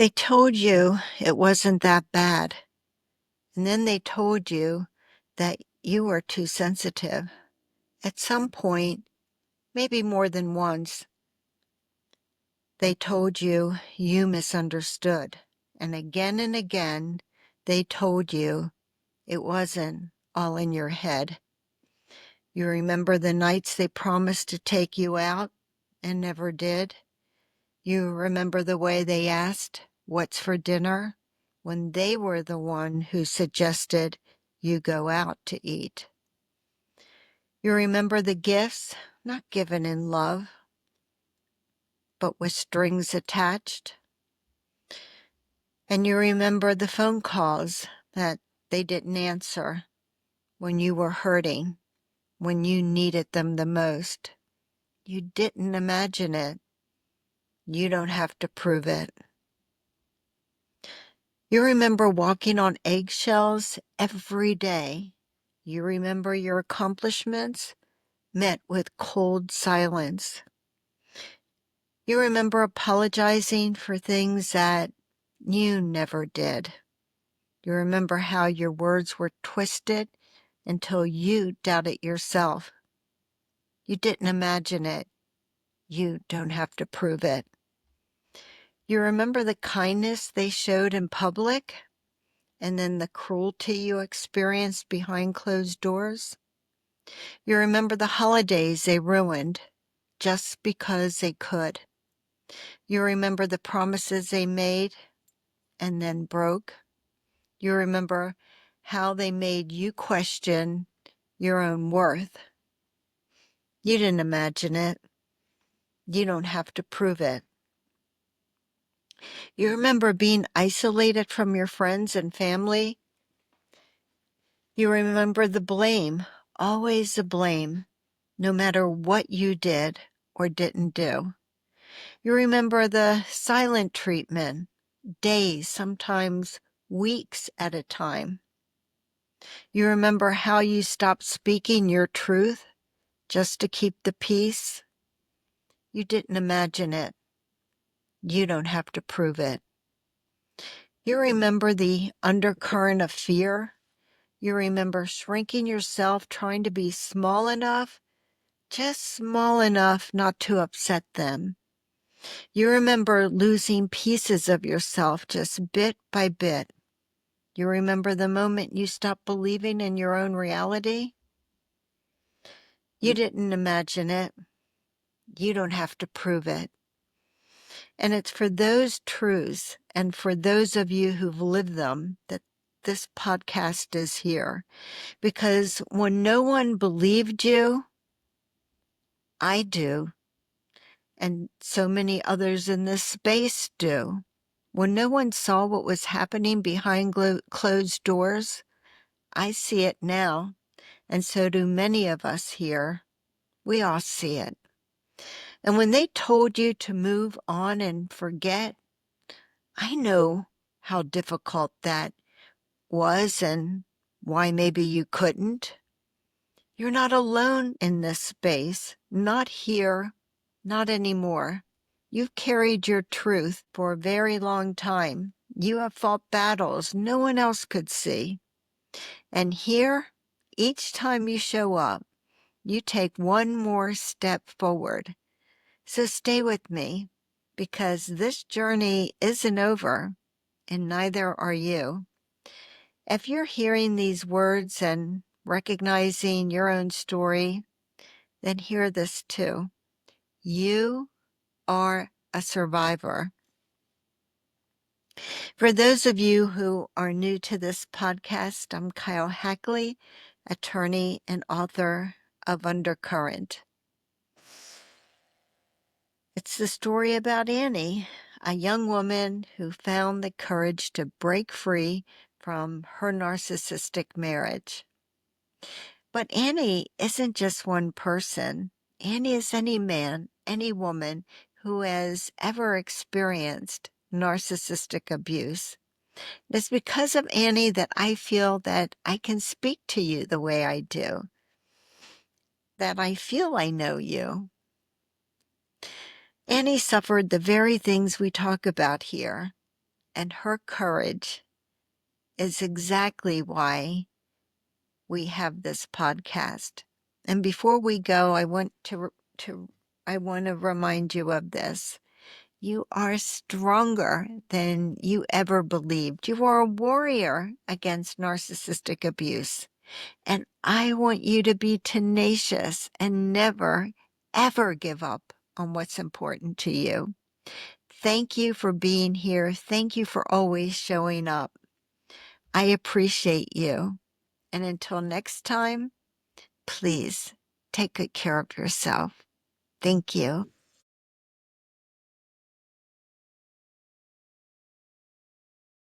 They told you it wasn't that bad, and then they told you that you were too sensitive. At some point, maybe more than once, they told you you misunderstood. And again, they told you it wasn't all in your head. You remember the nights they promised to take you out and never did? You remember the way they asked, "What's for dinner?" when they were the one who suggested you go out to eat. You remember the gifts, not given in love, but with strings attached. And you remember the phone calls that they didn't answer when you were hurting, when you needed them the most. You didn't imagine it. You don't have to prove it. You remember walking on eggshells every day. You remember your accomplishments met with cold silence. You remember apologizing for things that you never did. You remember how your words were twisted until you doubted yourself. You didn't imagine it. You don't have to prove it. You remember the kindness they showed in public and then the cruelty you experienced behind closed doors. You remember the holidays they ruined just because they could. You remember the promises they made and then broke. You remember how they made you question your own worth. You didn't imagine it. You don't have to prove it. You remember being isolated from your friends and family. You remember the blame, always the blame, no matter what you did or didn't do. You remember the silent treatment, days, sometimes weeks at a time. You remember how you stopped speaking your truth just to keep the peace. You didn't imagine it. You don't have to prove it. You remember the undercurrent of fear. You remember shrinking yourself, trying to be small enough, just small enough not to upset them. You remember losing pieces of yourself just bit by bit. You remember the moment you stopped believing in your own reality? You didn't imagine it. You don't have to prove it. And it's for those truths and for those of you who've lived them that this podcast is here. Because when no one believed you, I do, and so many others in this space do. When no one saw what was happening behind closed doors, I see it now, and so do many of us here. We all see it. And when they told you to move on and forget, I know how difficult that was and why maybe you couldn't. You're not alone in this space, not here, not anymore. You've carried your truth for a very long time. You have fought battles no one else could see. And here, each time you show up, you take one more step forward. So stay with me, because this journey isn't over, and neither are you. If you're hearing these words and recognizing your own story, then hear this too. You are a survivor. For those of you who are new to this podcast, I'm Kyle Hackley, attorney and author of Undercurrent. It's the story about Annie, a young woman who found the courage to break free from her narcissistic marriage. But Annie isn't just one person. Annie is any man, any woman who has ever experienced narcissistic abuse. It's because of Annie that I feel that I can speak to you the way I do, that I feel I know you. Annie suffered the very things we talk about here. and her courage is exactly why we have this podcast. And before we go, I want to remind you of this. You are stronger than you ever believed. You are a warrior against narcissistic abuse. And I want you to be tenacious and never, ever give up on what's important to you. Thank you for being here. Thank you for always showing up. I appreciate you. And until next time, please take good care of yourself. Thank you.